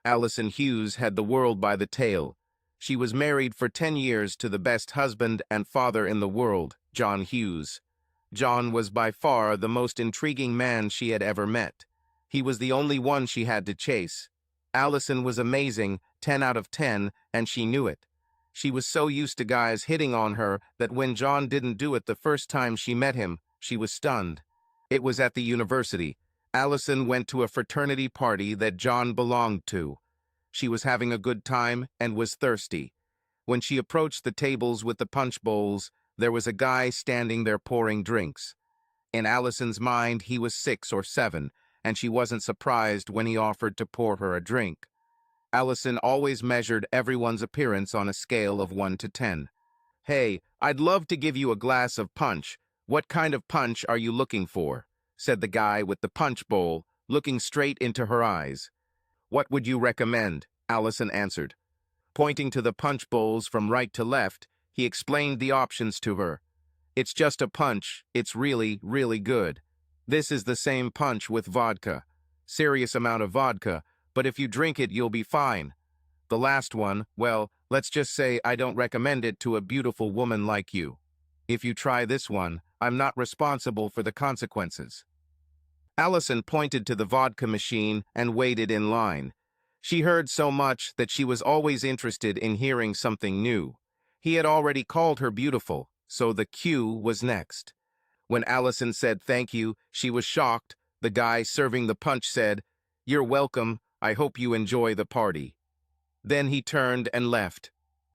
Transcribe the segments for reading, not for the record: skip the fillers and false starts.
Allison Hughes had the world by the tail. She was married for 10 years to the best husband and father in the world, John Hughes. John was by far the most intriguing man she had ever met. He was the only one she had to chase. Allison was amazing, 10 out of 10, and she knew it. She was so used to guys hitting on her that when John didn't do it the first time she met him, she was stunned. It was at the university. Allison went to a fraternity party that John belonged to. She was having a good time and was thirsty. When she approached the tables with the punch bowls, there was a guy standing there pouring drinks. In Allison's mind, he was 6 or 7, and she wasn't surprised when he offered to pour her a drink. Allison always measured everyone's appearance on a scale of 1 to 10. "Hey, I'd love to give you a glass of punch. What kind of punch are you looking for?" said the guy with the punch bowl, looking straight into her eyes. "What would you recommend?" Allison answered. Pointing to the punch bowls from right to left, he explained the options to her. "It's just a punch. It's really, really good. This is the same punch with vodka. Serious amount of vodka, but if you drink it, you'll be fine. The last one, well, let's just say I don't recommend it to a beautiful woman like you. If you try this one, I'm not responsible for the consequences." Allison pointed to the vodka machine and waited in line. She heard so much that she was always interested in hearing something new. He had already called her beautiful, so the cue was next. When Allison said thank you, she was shocked. The guy serving the punch said, "You're welcome. I hope you enjoy the party." Then he turned and left.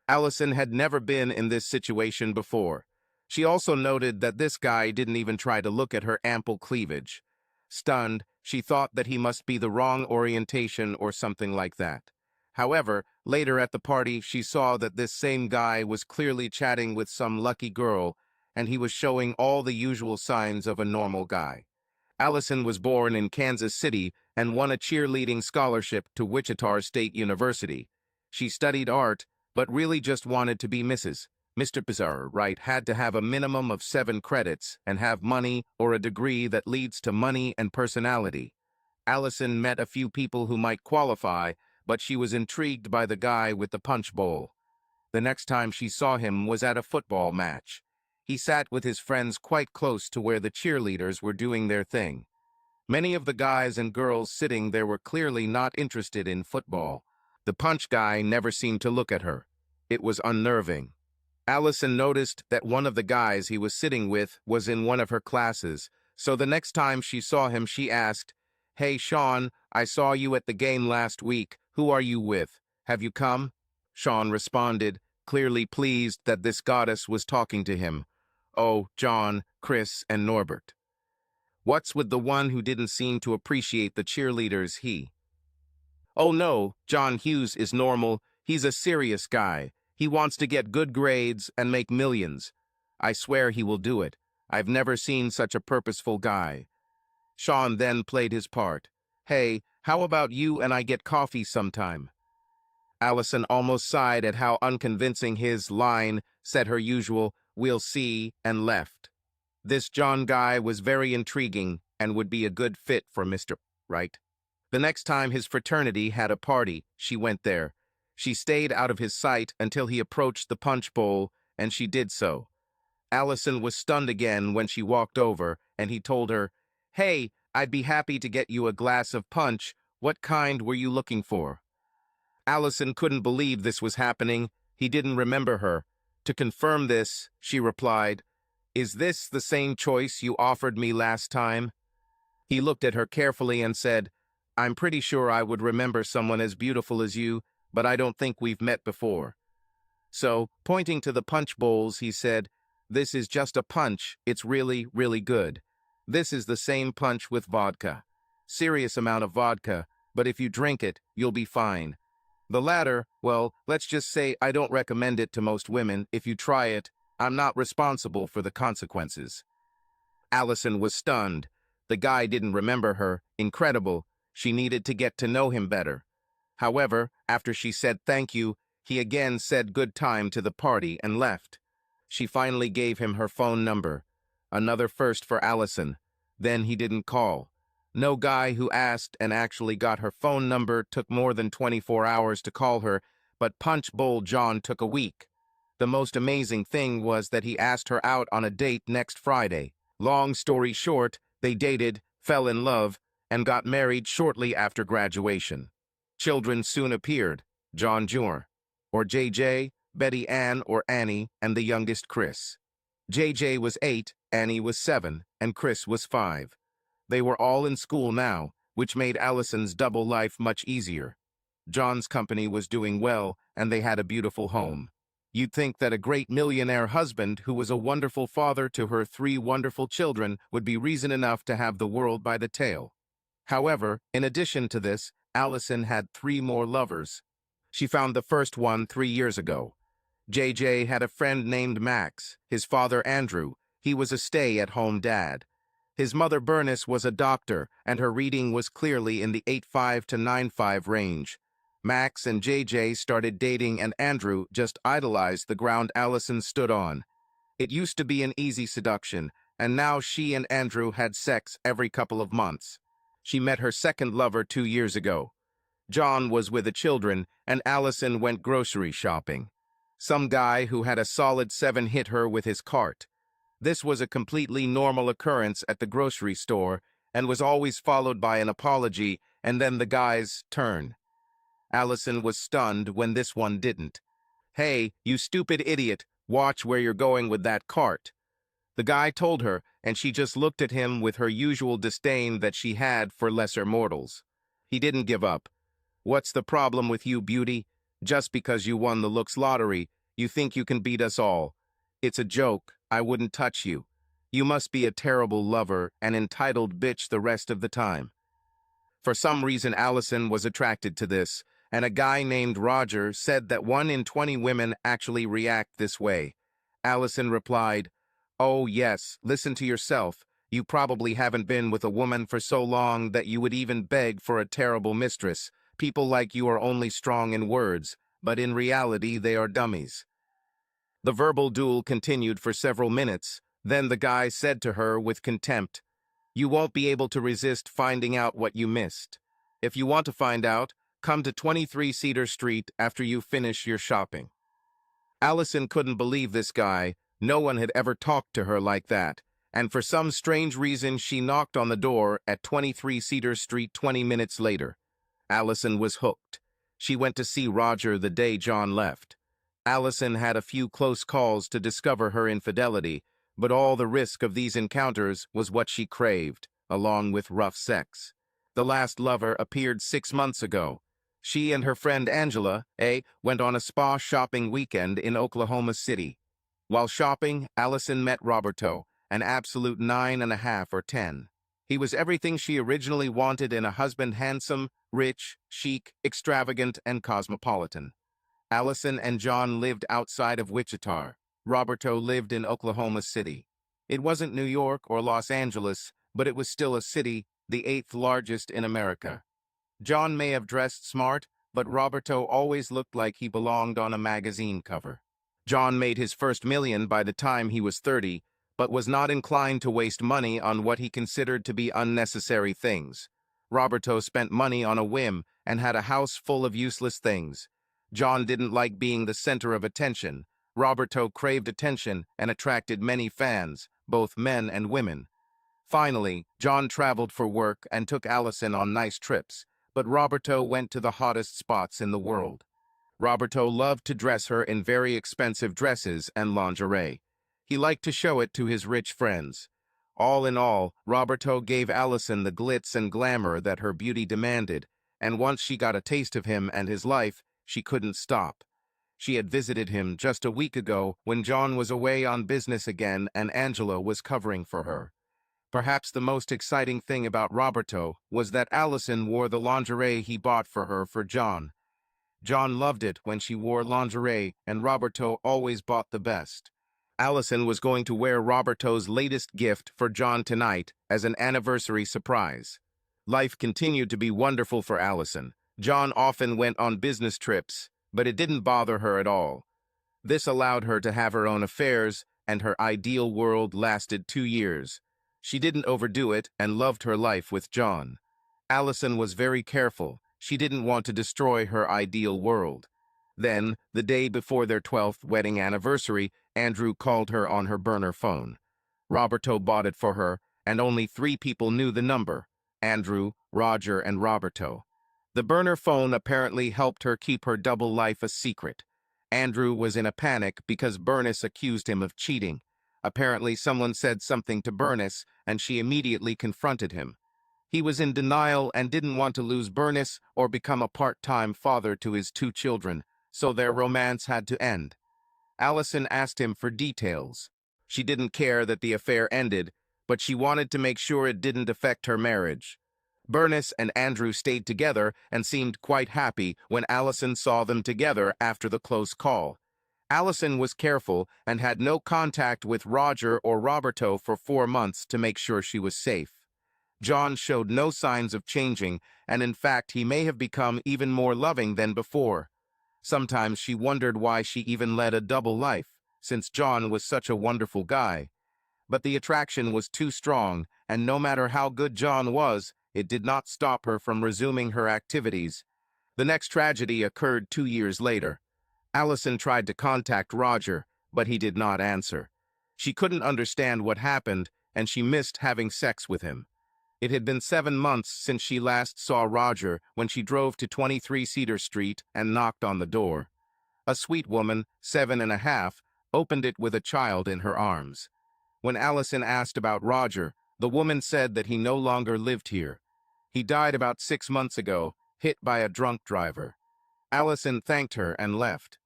Allison had never been in this situation before. She also noted that this guy didn't even try to look at her ample cleavage. Stunned, she thought that he must be the wrong orientation or something like that. However, later at the party, she saw that this same guy was clearly chatting with some lucky girl, and he was showing all the usual signs of a normal guy. Allison was born in Kansas City and won a cheerleading scholarship to Wichita State University. She studied art, but really just wanted to be Mr. Bizarre, right, had to have a minimum of 7 credits and have money or a degree that leads to money and personality. Allison met a few people who might qualify, but she was intrigued by the guy with the punch bowl. The next time she saw him was at a football match. He sat with his friends quite close to where the cheerleaders were doing their thing. Many of the guys and girls sitting there were clearly not interested in football. The punch guy never seemed to look at her. It was unnerving. Allison noticed that one of the guys he was sitting with was in one of her classes, so the next time she saw him, she asked, "Hey, Sean, I saw you at the game last week. Who are you with? Have you come?" Sean responded, clearly pleased that this goddess was talking to him. "Oh, John, Chris, and Norbert." What's with the one who didn't seem to appreciate the cheerleaders? "Oh no, John Hughes is normal. He's a serious guy. He wants to get good grades and make millions. I swear he will do it. I've never seen such a purposeful guy." Sean then played his part. "Hey, how about you and I get coffee sometime?" Allison almost sighed at how unconvincing his line, said her usual, "We'll see," and left. This John guy was very intriguing and would be a good fit for Mr. Right. The next time his fraternity had a party, she went there. She stayed out of his sight until he approached the punch bowl, and she did so. Allison was stunned again when she walked over, and he told her, "Hey, I'd be happy to get you a glass of punch. What kind were you looking for?" Allison couldn't believe this was happening. He didn't remember her. To confirm this, she replied, "Is this the same choice you offered me last time?" He looked at her carefully and said, "I'm pretty sure I would remember someone as beautiful as you, but I don't think we've met before." So, pointing to the punch bowls, he said, "This is just a punch. It's really, really good. This is the same punch with vodka. Serious amount of vodka, but if you drink it, you'll be fine. The latter, well, let's just say I don't recommend it to most women. If you try it, I'm not responsible for the consequences." Allison was stunned. The guy didn't remember her. Incredible. She needed to get to know him better. However, after she said thank you, he again said good time to the party and left. She finally gave him her phone number. Another first for Allison. Then he didn't call. No guy who asked and actually got her phone number took more than 24 hours to call her, but Punch Bowl John took a week. The most amazing thing was that he asked her out on a date next Friday. Long story short, they dated, fell in love, and got married shortly after graduation. Children soon appeared, John Jr., or JJ, Betty Ann or Annie, and the youngest Chris. JJ was 8, Annie was 7, and Chris was 5. They were all in school now, which made Allison's double life much easier. John's company was doing well, and they had a beautiful home. You'd think that a great millionaire husband who was a wonderful father to her 3 wonderful children would be reason enough to have the world by the tail. However, in addition to this, Allison had 3 more lovers. She found the first one 3 years ago. JJ had a friend named Max, his father Andrew. He was a stay-at-home dad. His mother Bernice was a doctor, and her reading was clearly in the 8.5 to 9.5 range. Max and JJ started dating, and Andrew just idolized the ground Allison stood on. It used to be an easy seduction, and now she and Andrew had sex every couple of months. She met her second lover 2 years ago. John was with the children, and Allison went grocery shopping. Some guy who had a solid 7 hit her with his cart. This was a completely normal occurrence at the grocery store and was always followed by an apology and then the guy's turn. Allison was stunned when this one didn't. "Hey, you stupid idiot, watch where you're going with that cart." The guy told her, and she just looked at him with her usual disdain that she had for lesser mortals. He didn't give up. "What's the problem with you, beauty? Just because you won the looks lottery, you think you can beat us all. It's a joke. I wouldn't touch you. You must be a terrible lover and entitled bitch the rest of the time." For some reason, Allison was attracted to this, and a guy named Roger said that 1 in 20 women actually react this way. Allison replied, "Oh yes, listen to yourself. You probably haven't been with a woman for so long that you would even beg for a terrible mistress. People like you are only strong in words, but in reality they are dummies." The verbal duel continued for several minutes. Then the guy said to her with contempt, "You won't be able to resist finding out what you missed. If you want to find out, come to 23 Cedar Street after you finish your shopping." Allison couldn't believe this guy. No one had ever talked to her like that. And for some strange reason, she knocked on the door at 23 Cedar Street 20 minutes later. Allison was hooked. She went to see Roger the day John left. Allison had a few close calls to discover her infidelity, but all the risk of these encounters was what she craved, along with rough sex. The last lover appeared 6 months ago. She and her friend Angela, went on a spa shopping weekend in Oklahoma City. While shopping, Allison met Roberto, an absolute 9.5 or 10. He was everything she originally wanted in a husband: handsome, rich, chic, extravagant, and cosmopolitan. Allison and John lived outside of Wichita. Roberto lived in Oklahoma City. It wasn't New York or Los Angeles, but it was still a city, the 8th largest in America. John may have dressed smart, but Roberto always looked like he belonged on a magazine cover. John made his first million by the time he was 30, but was not inclined to waste money on what he considered to be unnecessary things. Roberto spent money on a whim and had a house full of useless things. John didn't like being the center of attention. Roberto craved attention and attracted many fans, both men and women. Finally, John traveled for work and took Allison on nice trips, but Roberto went to the hottest spots in the world. Roberto loved to dress her in very expensive dresses and lingerie. He liked to show it to his rich friends. All in all, Roberto gave Allison the glitz and glamour that her beauty demanded, and once she got a taste of him and his life, she couldn't stop. She had visited him just a week ago when John was away on business again and Angela was covering for her. Perhaps the most exciting thing about Roberto was that Allison wore the lingerie he bought for her for John. John loved it when she wore lingerie, and Roberto always bought the best. Allison was going to wear Roberto's latest gift for John tonight as an anniversary surprise. Life continued to be wonderful for Allison. John often went on business trips, but it didn't bother her at all. This allowed her to have her own affairs, and her ideal world lasted 2 years. She didn't overdo it and loved her life with John. Allison was very careful. She didn't want to destroy her ideal world. Then, the day before their 12th wedding anniversary, Andrew called her on her burner phone. Roberto bought it for her, and only 3 people knew the number: Andrew, Roger, and Roberto. The burner phone apparently helped her keep her double life a secret. Andrew was in a panic because Bernice accused him of cheating. Apparently, someone said something to Bernice, and she immediately confronted him. He was in denial and didn't want to lose Bernice or become a part-time father to his 2 children, so their romance had to end. Allison asked him for details. She didn't care that the affair ended, but she wanted to make sure it didn't affect her marriage. Bernice and Andrew stayed together and seemed quite happy when Allison saw them together after the close call. Allison was careful and had no contact with Roger or Roberto for 4 months to make sure she was safe. John showed no signs of changing, and in fact he may have become even more loving than before. Sometimes she wondered why she even led a double life, since John was such a wonderful guy. But the attraction was too strong, and no matter how good John was, it did not stop her from resuming her activities. The next tragedy occurred 2 years later. Allison tried to contact Roger, but he did not answer. She couldn't understand what happened, and she missed having sex with him. It had been 7 months since she last saw Roger when she drove to 23 Cedar Street and knocked on the door. A sweet woman, 7.5, opened it with a child in her arms. When Allison asked about Roger, the woman said that he no longer lived here. He died about 6 months ago, hit by a drunk driver. Allison thanked her and left.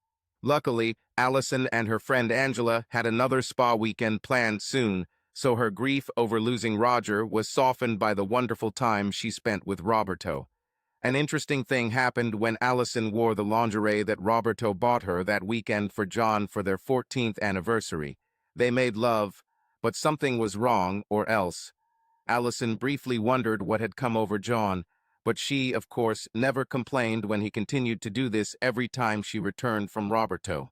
Luckily, Allison and her friend Angela had another spa weekend planned soon, so her grief over losing Roger was softened by the wonderful time she spent with Roberto. An interesting thing happened when Allison wore the lingerie that Roberto bought her that weekend for John for their 14th anniversary. They made love, but something was wrong, or else. Allison briefly wondered what had come over John, but she, of course, never complained when he continued to do this every time she returned from Roberto.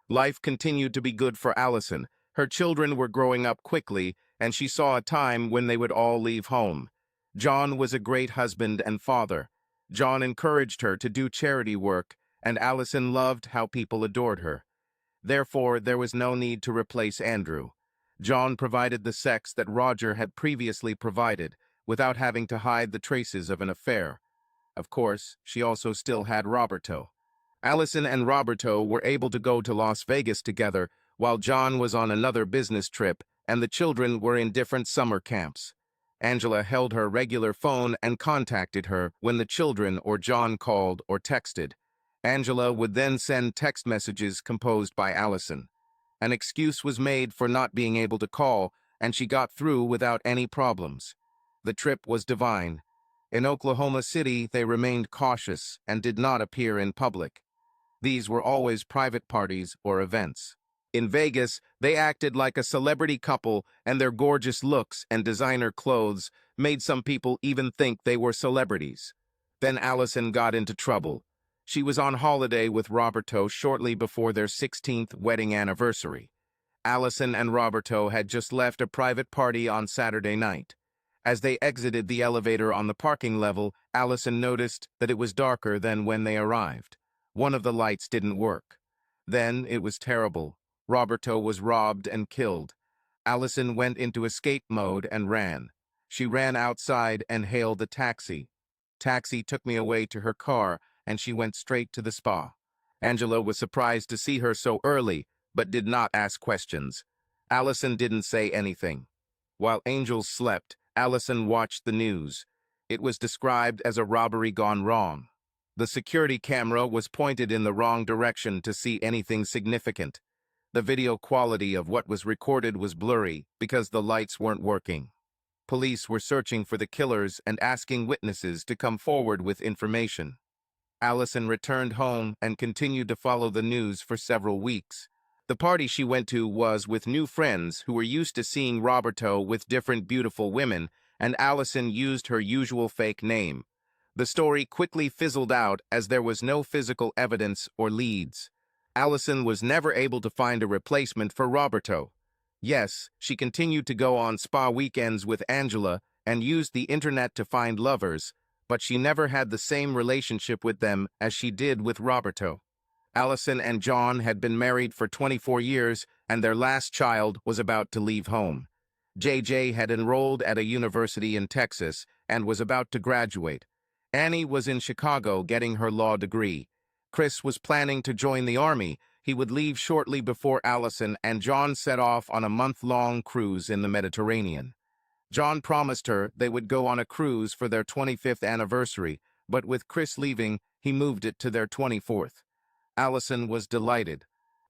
Life continued to be good for Allison. Her children were growing up quickly, and she saw a time when they would all leave home. John was a great husband and father. John encouraged her to do charity work, and Allison loved how people adored her. Therefore, there was no need to replace Andrew. John provided the sex that Roger had previously provided, without having to hide the traces of an affair. Of course, she also still had Roberto. Allison and Roberto were able to go to Las Vegas together, while John was on another business trip, and the children were in different summer camps. Angela held her regular phone and contacted her when the children or John called or texted. Angela would then send text messages composed by Allison. An excuse was made for not being able to call, and she got through without any problems. The trip was divine. In Oklahoma City, they remained cautious and did not appear in public. These were always private parties or events. In Vegas, they acted like a celebrity couple, and their gorgeous looks and designer clothes made some people even think they were celebrities. Then Allison got into trouble. She was on holiday with Roberto shortly before their 16th wedding anniversary. Allison and Roberto had just left a private party on Saturday night. As they exited the elevator on the parking level, Allison noticed that it was darker than when they arrived. One of the lights didn't work. Then it was terrible. Roberto was robbed and killed. Allison went into escape mode and ran. She ran outside and hailed a taxi. Taxi took me away to her car, and she went straight to the spa. Angela was surprised to see her so early, but did not ask questions. Allison didn't say anything. While Angel slept, Allison watched the news. It was described as a robbery gone wrong. The security camera was pointed in the wrong direction to see anything significant. The video quality of what was recorded was blurry because the lights weren't working. Police were searching for the killers and asking witnesses to come forward with information. Allison returned home and continued to follow the news for several weeks. The party she went to was with new friends who were used to seeing Roberto with different beautiful women, and Allison used her usual fake name. The story quickly fizzled out as there was no physical evidence or leads. Allison was never able to find a replacement for Roberto. Yes, she continued to go on spa weekends with Angela and used the internet to find lovers, but she never had the same relationship with them as she did with Roberto. Allison and John had been married for 24 years, and their last child was about to leave home. JJ had enrolled at a university in Texas and was about to graduate. Annie was in Chicago getting her law degree. Chris was planning to join the army. He would leave shortly before Allison and John set off on a month-long cruise in the Mediterranean. John promised her they would go on a cruise for their 25th anniversary, but with Chris leaving, he moved it to their 24th. Allison was delighted.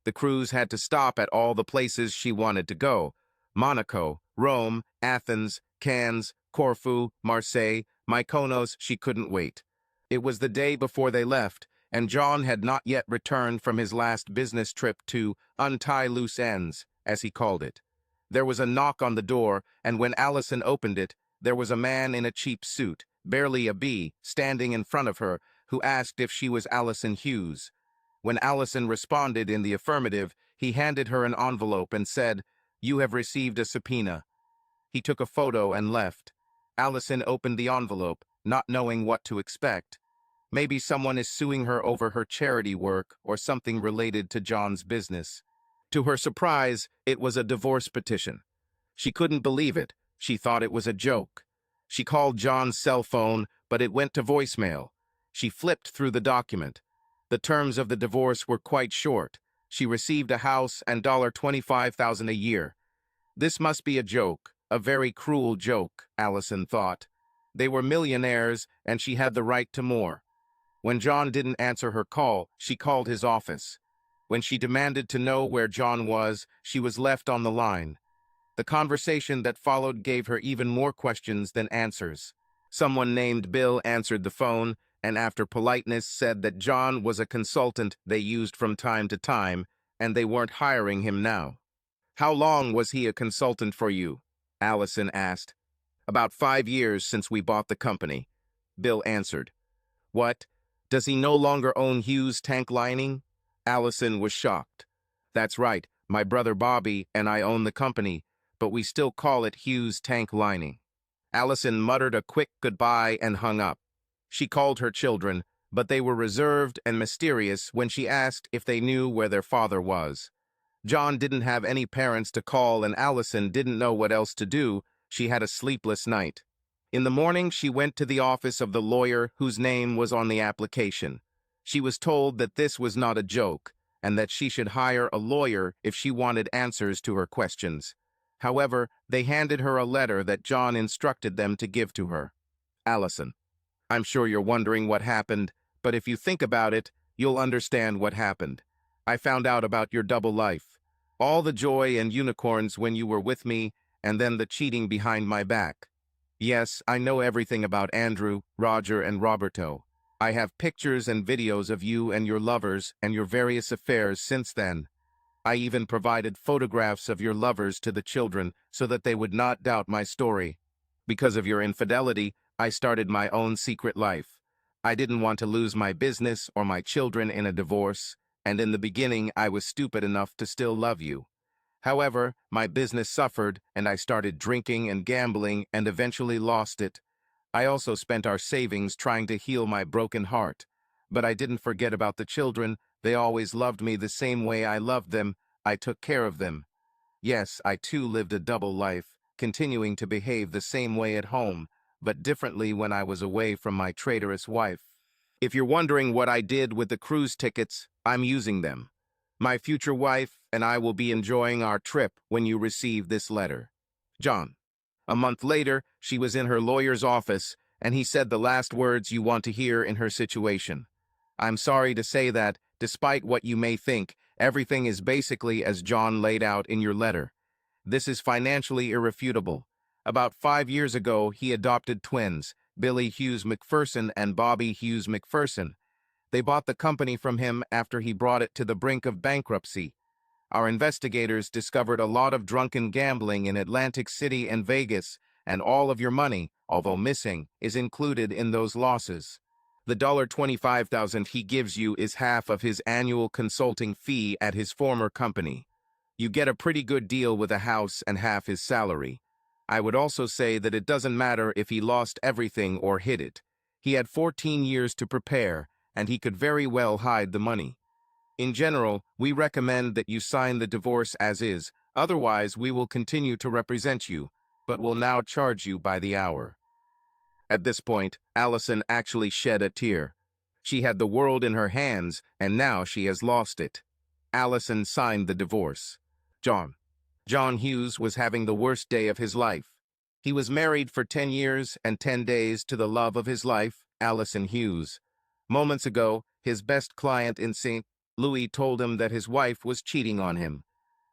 The cruise had to stop at all the places she wanted to go: Monaco, Rome, Athens, Cannes, Corfu, Marseille, Mykonos. She couldn't wait. It was the day before they left, and John had not yet returned from his last business trip to untie loose ends, as he called it. There was a knock on the door, and when Allison opened it, there was a man in a cheap suit, barely a bee, standing in front of her, who asked if she was Allison Hughes. When Allison responded in the affirmative, he handed her an envelope and said, "You have received a subpoena." He took a photo and left. Allison opened the envelope, not knowing what to expect. Maybe someone is suing her over her charity work or something related to John's business. To her surprise, it was a divorce petition. She couldn't believe it. She thought it was a joke. She called John's cell phone, but it went to voicemail. She flipped through the document. The terms of the divorce were quite short. She received a house and $25,000 a year. This must be a joke, a very cruel joke, Allison thought. They were millionaires, and she had the right to more. When John didn't answer her call, she called his office. When she demanded to know where John was, she was left on the line. The conversation that followed gave her even more questions than answers. Someone named Bill answered the phone, and after politeness said that John was a consultant they used from time to time, and they weren't hiring him now. "How long was he a consultant for you?" Allison asked. "About 5 years since we bought the company," Bill answered. "What? Does he no longer own Hughes Tank Lining?" Allison was shocked. "That's right, my brother Bobby and I own the company, but we still call it Hughes Tank Lining." Allison muttered a quick goodbye and hung up. She called her children, but they were reserved and mysterious when she asked if they knew where their father was. John didn't have any parents to call, and Allison didn't know what else to do. She had a sleepless night. In the morning, she went to the office of the lawyer whose name was on the application. She was told that this was not a joke, and that she should hire a lawyer if she wanted answers to her questions. However, they handed her a letter that John instructed them to give to her. "Allison, I'm sure you're wondering what happened, but if you think about it, you'll understand what happened. I found out about your double life. All the joy and unicorns when you were with me, and then the cheating behind my back. Yes, I know everything about Andrew, Roger, and Roberto. I have pictures and videos of you and your lovers and your various affairs since then. I even provided photographs of your lovers to the children so that they would not doubt my story. Because of your infidelity, I started my own secret life. I didn't want to lose my business or my children in a divorce, and in the beginning I was stupid enough to still love you. However, my business suffered, and I started drinking and gambling and eventually lost it. I also spent our savings trying to heal my broken heart. But I didn't forget about the children. They always loved me the same way I loved them. I took care of them. Yes, I too lived a double life, continuing to behave the same way at home, but differently when I was away from my traitorous wife. If you're wondering what I did with the cruise tickets, I'm using them. My future wife and I will be enjoying our trip when you receive this letter. John. A month later, she was in her lawyer's office, and he said the last words you want to hear in her situation. "I'm sorry to say that, despite what you may think, everything is basically as John laid out in your letter. This is financially irrefutable. About 5 years ago, he adopted twins, Billy Hughes McPherson and Bobby Hughes McPherson. They bought the company from him after he brought it to the brink of bankruptcy. Our investigators discovered a lot of drunken gambling in Atlantic City and Vegas, and all of your money, although missing, is included in those losses. The $25,000 he gives you is half of his annual consulting fee at his former company. You get a pretty good deal with a house and half his salary. I would also say that it doesn't matter if he lost everything or hid it. He had 14 years to prepare, and he could very well hide the money. In general, we recommend that you sign the divorce as is, otherwise we will continue to represent you, but will now charge you by the hour. At this point, Allison actually shed a tear. She had the world in her hands, and now she has lost it. Allison signed the divorce. John Hughes was having the worst day of his life. He was married for 10 years and 10 days to the love of his life, Allison Hughes. Moments ago, his best client in St. Louis told him that his wife was cheating on him.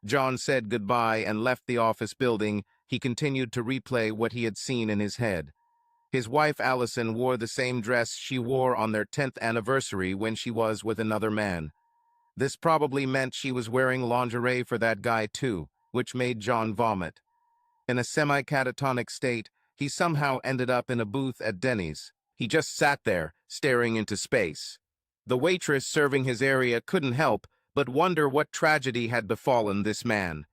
John said goodbye and left the office building. He continued to replay what he had seen in his head. His wife Allison wore the same dress she wore on their 10th anniversary when she was with another man. This probably meant she was wearing lingerie for that guy too, which made John vomit. In a semi-catatonic state, he somehow ended up in a booth at Denny's. He just sat there, staring into space. The waitress serving his area couldn't help but wonder what tragedy had befallen this man.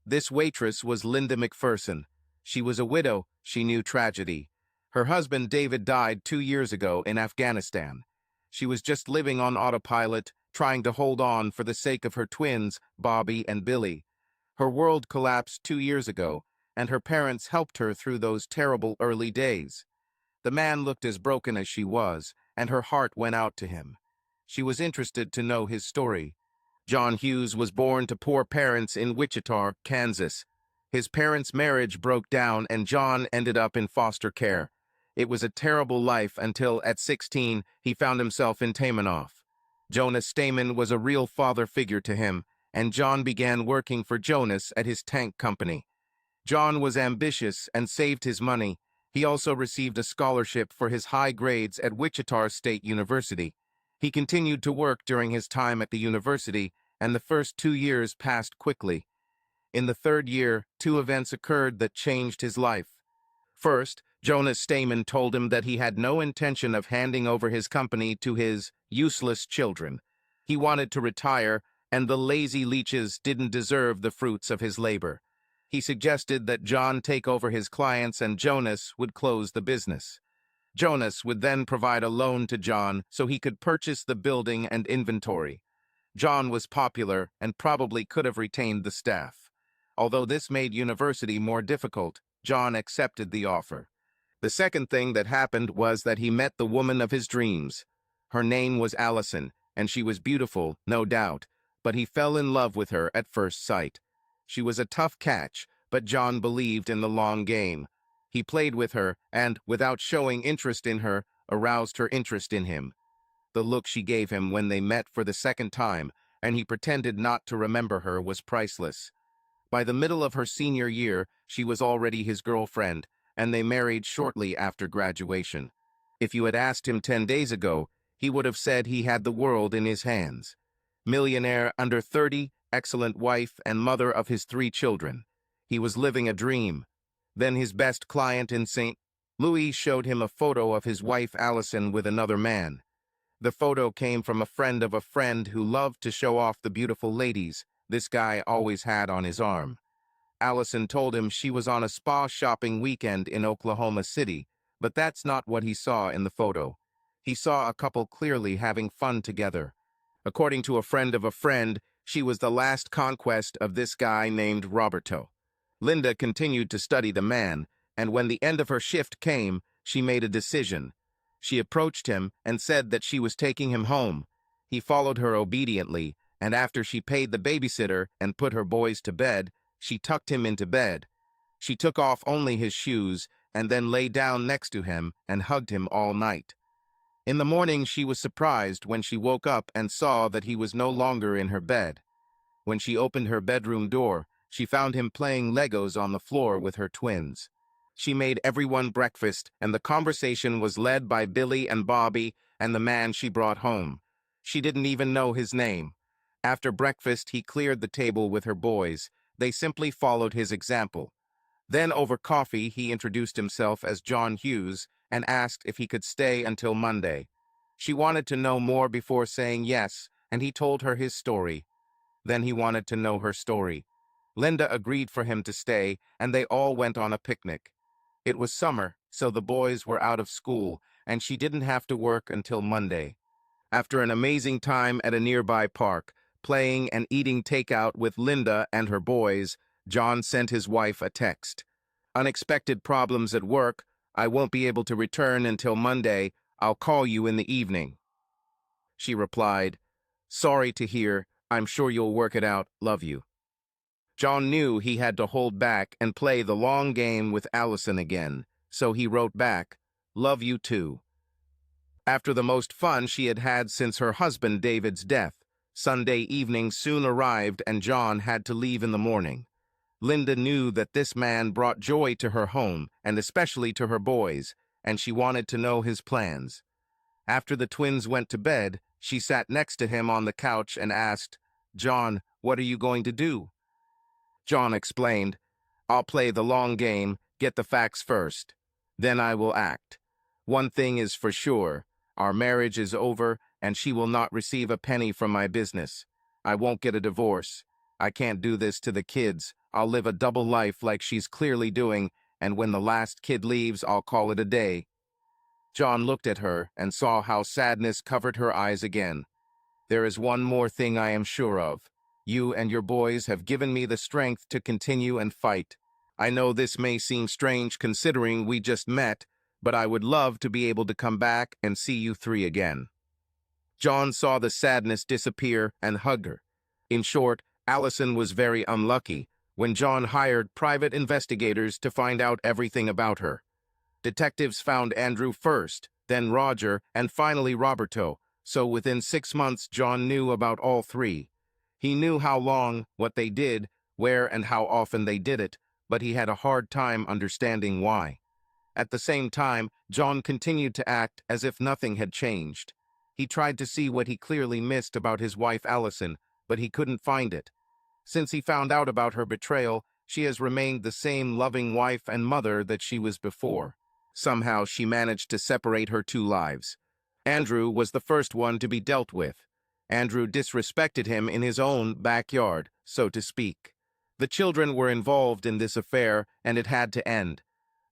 This waitress was Linda McPherson. She was a widow. She knew tragedy. Her husband David died 2 years ago in Afghanistan. She was just living on autopilot, trying to hold on for the sake of her twins, Bobby and Billy. Her world collapsed 2 years ago, and her parents helped her through those terrible early days. The man looked as broken as she was, and her heart went out to him. She was interested to know his story. John Hughes was born to poor parents in Wichita, Kansas. His parents' marriage broke down and John ended up in foster care. It was a terrible life until, at 16, he found himself in Tamanoff. Jonas Stamen was a real father figure to him, and John began working for Jonas at his tank company. John was ambitious and saved his money. He also received a scholarship for his high grades at Wichita State University. He continued to work during his time at the university, and the first 2 years passed quickly. In the third year, 2 events occurred that changed his life. First, Jonas Stamen told him that he had no intention of handing over his company to his useless children. He wanted to retire, and the lazy leeches didn't deserve the fruits of his labor. He suggested that John take over his clients and Jonas would close the business. Jonas would then provide a loan to John so he could purchase the building and inventory. John was popular and probably could have retained the staff. Although this made university more difficult, John accepted the offer. The second thing that happened was that he met the woman of his dreams. Her name was Allison, and she was beautiful, no doubt, but he fell in love with her at first sight. She was a tough catch, but John believed in the long game. He played with her and, without showing interest in her, aroused her interest in him. The look she gave him when they met for the second time, and he pretended not to remember her, was priceless. By the middle of her senior year, she was already his girlfriend, and they married shortly after graduation. If you had asked him 10 days ago, he would have said he had the world in his hands. Millionaire, under 30, excellent wife, and mother of his 3 children. He was living a dream. Then his best client in St. Louis showed him a photo of his wife Allison with another man. The photo came from a friend of a friend who loved to show off the beautiful ladies this guy always had on his arm. Allison told him she was on a spa shopping weekend in Oklahoma City, but that's not what he saw in the photo. He saw a couple clearly having fun together. According to a friend, she was the last conquest of this guy named Roberto. Linda continued to study the man, and when the end of her shift came, she made a decision. She approached him and said that she was taking him home. He followed her obediently, and after she paid the babysitter and put her boys to bed, she tucked him into bed. She took off only his shoes and then lay down next to him and hugged him all night. In the morning, she was surprised when she woke up and saw that he was no longer in her bed. When she opened her bedroom door, she found him playing Legos on the floor with her twins. She made everyone breakfast, and the conversation was led by Billy and Bobby and the man she brought home. She didn't even know his name. After breakfast, he cleared the table with her boys. They simply followed his example. Then, over coffee, he introduced himself as John Hughes and asked if he could stay until Monday. She wanted to know more before saying yes, and he told her his story. Then he wanted to know her story. Linda agreed for him to stay, and they all went on a picnic. It was summer, so the boys were out of school, and she didn't have to work until Monday. After an amazing time at a nearby park, playing and eating takeout with Linda and her boys, John sent his wife a text. "Unexpected problems at work. I won't be able to return until Monday. I'll call you in the evening." She replied, "Sorry to hear. I'm sure you'll work it out. Love you." John knew he had to hold back and play the long game with Allison again, so he wrote back, "Love you too." After the most fun she had had since her husband David's death, Sunday evening soon arrived and John had to leave in the morning. Linda knew that this man brought joy to her home, and especially to her boys, and she wanted to know his plans. After the twins went to bed, she sat next to him on the couch and asked, "John, what are you going to do?" John explained, "I'll play the long game, get the facts first. Then I will act. One thing is for sure, our marriage is over, and she will not receive a penny from my business. I won't get a divorce. I can't do this to the kids. I'll live a double life like she's clearly doing, and when the last kid leaves, I'll call it a day." John looked at her and saw how sadness covered her eyes again. "There is one more thing I am sure of. You and your boys have given me the strength to continue and fight. I know this may seem strange considering we just met, but I would love to be able to come back and see you three again." John saw the sadness disappear and hugged her. In short, Allison was very unlucky when John hired private investigators to find out everything about her. Detectives found Andrew first, then Roger, and finally Roberto, so within 6 months John knew about all three. He knew how long, what they did, where and how often they did it, but he had a hard time understanding why. At the same time, John continued to act as if nothing had changed. He tried to see what he clearly missed about his wife Allison, but he couldn't find it. Since he found out about her betrayal, she has remained the same loving wife and mother that she was before. Somehow she managed to separate her two lives. Andrew was the first one to be dealt with. Andrew disrespected him in his own backyard, so to speak. The children were involved in this affair, and it had to end.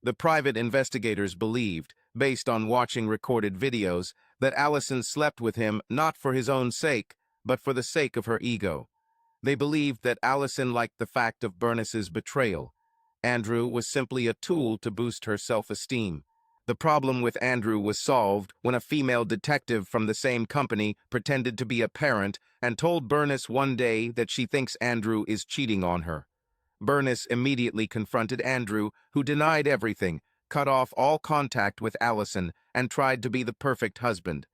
The private investigators believed, based on watching recorded videos, that Allison slept with him not for his own sake, but for the sake of her ego. They believed that Allison liked the fact of Bernice's betrayal. Andrew was simply a tool to boost her self-esteem. The problem with Andrew was solved when a female detective from the same company pretended to be a parent and told Bernice one day that she thinks Andrew is cheating on her. Bernice immediately confronted Andrew, who denied everything, cut off all contact with Allison, and tried to be the perfect husband.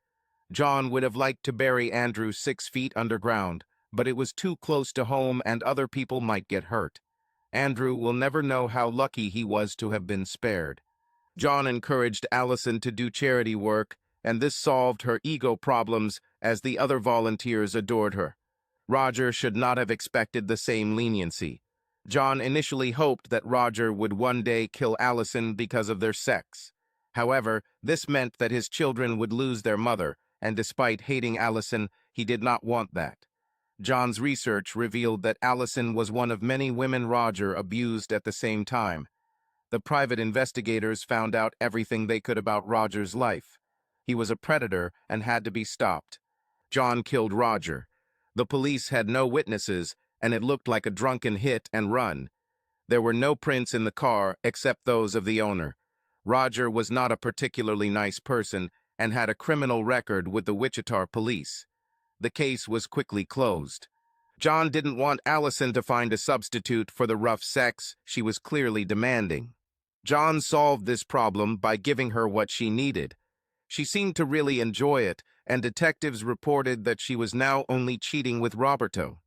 John would have liked to bury Andrew 6 feet underground, but it was too close to home and other people might get hurt. Andrew will never know how lucky he was to have been spared. John encouraged Allison to do charity work, and this solved her ego problems as the other volunteers adored her. Roger should not have expected the same leniency. John initially hoped that Roger would one day kill Allison because of their sex. However, this meant that his children would lose their mother, and despite hating Allison, he did not want that. John's research revealed that Allison was one of many women Roger abused at the same time. The private investigators found out everything they could about Roger's life. He was a predator and had to be stopped. John killed Roger. The police had no witnesses, and it looked like a drunken hit and run. There were no prints in the car except those of the owner. Roger was not a particularly nice person and had a criminal record with the Wichita police. The case was quickly closed. John didn't want Allison to find a substitute for the rough sex she was clearly demanding. John solved this problem by giving her what she needed. She seemed to really enjoy it, and detectives reported that she was now only cheating with Roberto.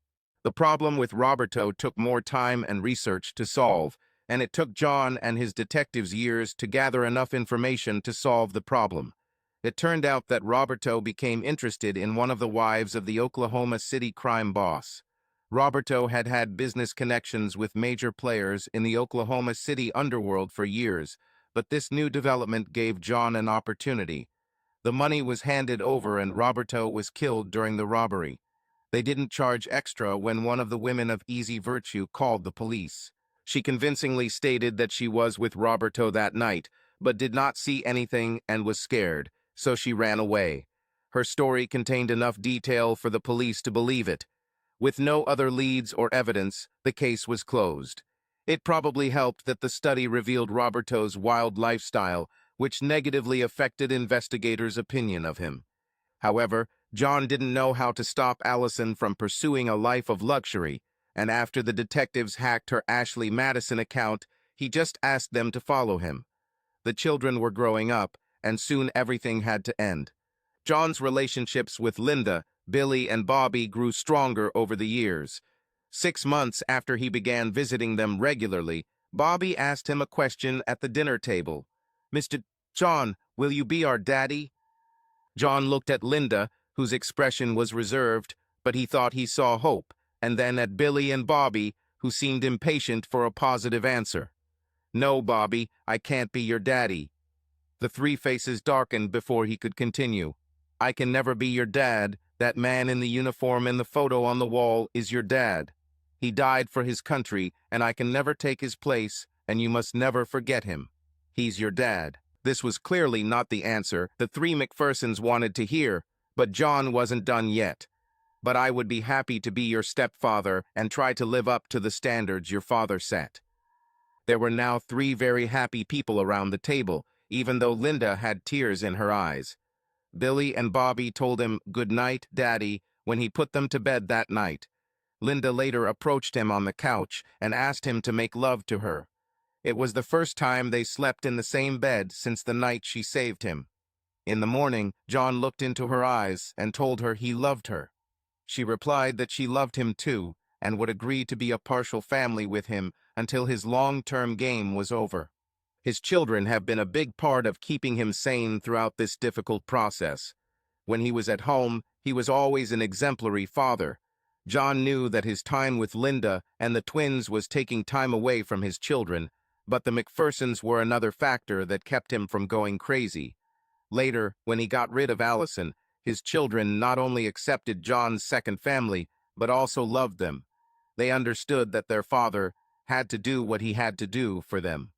The problem with Roberto took more time and research to solve, and it took John and his detectives years to gather enough information to solve the problem. It turned out that Roberto became interested in one of the wives of the Oklahoma City crime boss. Roberto had had business connections with major players in the Oklahoma City underworld for years, but this new development gave John an opportunity. The money was handed over and Roberto was killed during the robbery. They didn't charge extra when one of the women of easy virtue called the police. She convincingly stated that she was with Roberto that night, but did not see anything and was scared, so she ran away. Her story contained enough detail for the police to believe it. With no other leads or evidence, the case was closed. It probably helped that the study revealed Roberto's wild lifestyle, which negatively affected investigators' opinion of him. However, John didn't know how to stop Allison from pursuing a life of luxury, and after the detectives hacked her Ashley Madison account, he just asked them to follow him. The children were growing up, and soon everything had to end. John's relationships with Linda, Billy, and Bobby grew stronger over the years. 6 months after he began visiting them regularly, Bobby asked him a question at the dinner table. "Mr. John, will you be our daddy?" John looked at Linda, whose expression was reserved, but he thought he saw hope, and then at Billy and Bobby, who seemed impatient for a positive answer. "No, Bobby, I can't be your daddy." The three faces darkened before he could continue. "I can never be your dad. That man in the uniform in the photo on the wall is your dad. He died for his country, and I can never take his place, and you must never forget him. He's your dad." This was clearly not the answer the three McPhersons wanted to hear, but John wasn't done yet. "But I would be happy to be your stepfather and try to live up to the standards your father set." There were now three very happy people around the table, even though Linda had tears in her eyes. Billy and Bobby told him "Good night, Daddy" when he put them to bed that night. Linda later approached him on the couch and asked him to make love to her. It was the first time they slept in the same bed since the night she saved him. In the morning, John looked into her eyes and told her he loved her. She replied that she loved him too and would agree to be a partial family with him until his long-term game was over. His children have been a big part of keeping him sane throughout this difficult process. When he was at home, he was always an exemplary father. John knew that his time with Linda and the twins was taking time away from his children, but the McPhersons were another factor that kept him from going crazy. Later, when he got rid of Allison, his children not only accepted John's second family, but also loved them. They understood that their father had to do what he had to do for them.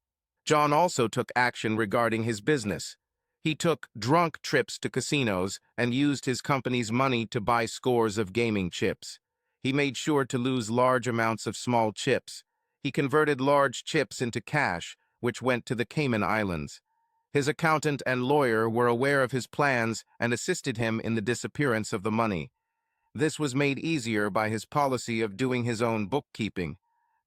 John also took action regarding his business. He took drunk trips to casinos and used his company's money to buy scores of gaming chips. He made sure to lose large amounts of small chips. He converted large chips into cash, which went to the Cayman Islands. His accountant and lawyer were aware of his plans and assisted him in the disappearance of the money. This was made easier by his policy of doing his own bookkeeping.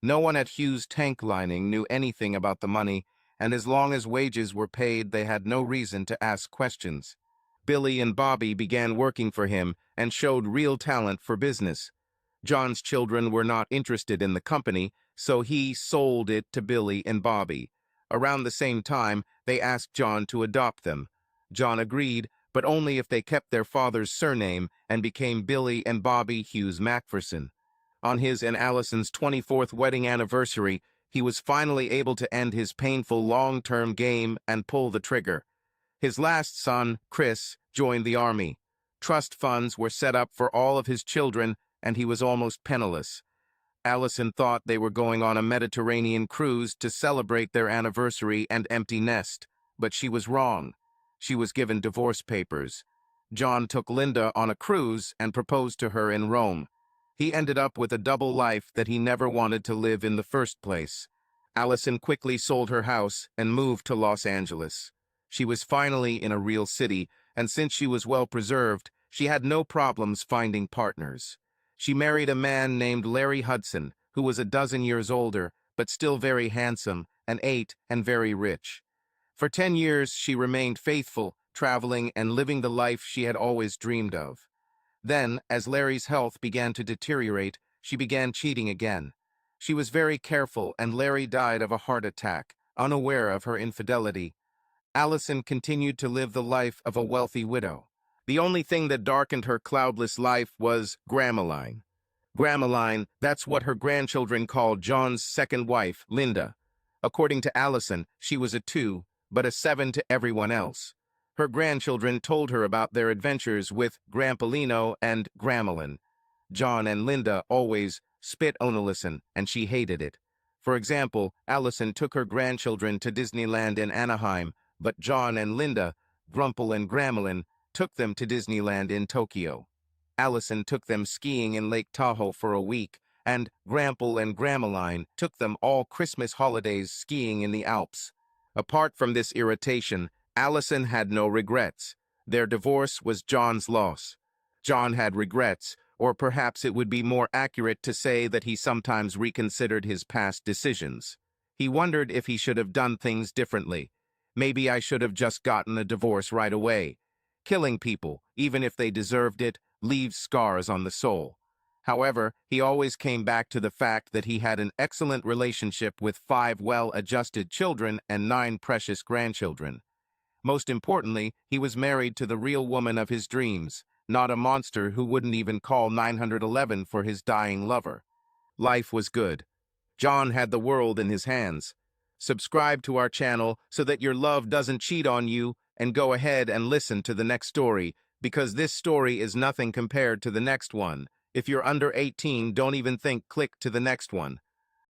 No one at Hughes Tank Lining knew anything about the money, and as long as wages were paid, they had no reason to ask questions. Billy and Bobby began working for him and showed real talent for business. John's children were not interested in the company, so he sold it to Billy and Bobby. Around the same time, they asked John to adopt them. John agreed, but only if they kept their father's surname and became Billy and Bobby Hughes McPherson. On his and Allison's 24th wedding anniversary, he was finally able to end his painful long-term game and pull the trigger. His last son, Chris, joined the army. Trust funds were set up for all of his children, and he was almost penniless. Allison thought they were going on a Mediterranean cruise to celebrate their anniversary and empty nest, but she was wrong. She was given divorce papers. John took Linda on a cruise and proposed to her in Rome. He ended up with a double life that he never wanted to live in the first place. Allison quickly sold her house and moved to Los Angeles. She was finally in a real city, and since she was well preserved, she had no problems finding partners. She married a man named Larry Hudson, who was a dozen years older, but still very handsome, and very rich. For 10 years, she remained faithful, traveling and living the life she had always dreamed of. Then, as Larry's health began to deteriorate, she began cheating again. She was very careful, and Larry died of a heart attack, unaware of her infidelity. Allison continued to live the life of a wealthy widow. The only thing that darkened her cloudless life was Gramaline. Gramaline, that's what her grandchildren called John's second wife, Linda. According to Allison, she was a 2, but a 7 to everyone else. Her grandchildren told her about their adventures with Grampolino and Gramaline. John and Linda always spit on Allison, and she hated it. For example, Allison took her grandchildren to Disneyland in Anaheim, but John and Linda, Grumple and Gramelin, took them to Disneyland in Tokyo. Allison took them skiing in Lake Tahoe for a week, and Grample and Grameline took them all Christmas holidays skiing in the Alps. Apart from this irritation, Allison had no regrets. Their divorce was John's loss. John had regrets, or perhaps it would be more accurate to say that he sometimes reconsidered his past decisions. He wondered if he should have done things differently. Maybe I should have just gotten a divorce right away. Killing people, even if they deserved it, leaves scars on the soul. However, he always came back to the fact that he had an excellent relationship with 5 well-adjusted children and 9 precious grandchildren. Most importantly, he was married to the real woman of his dreams, not a monster who wouldn't even call 911 for his dying lover. Life was good. John had the world in his hands. Subscribe to our channel so that your love doesn't cheat on you, and go ahead and listen to the next story, because this story is nothing compared to the next one. If you're under 18, don't even think click to the next one.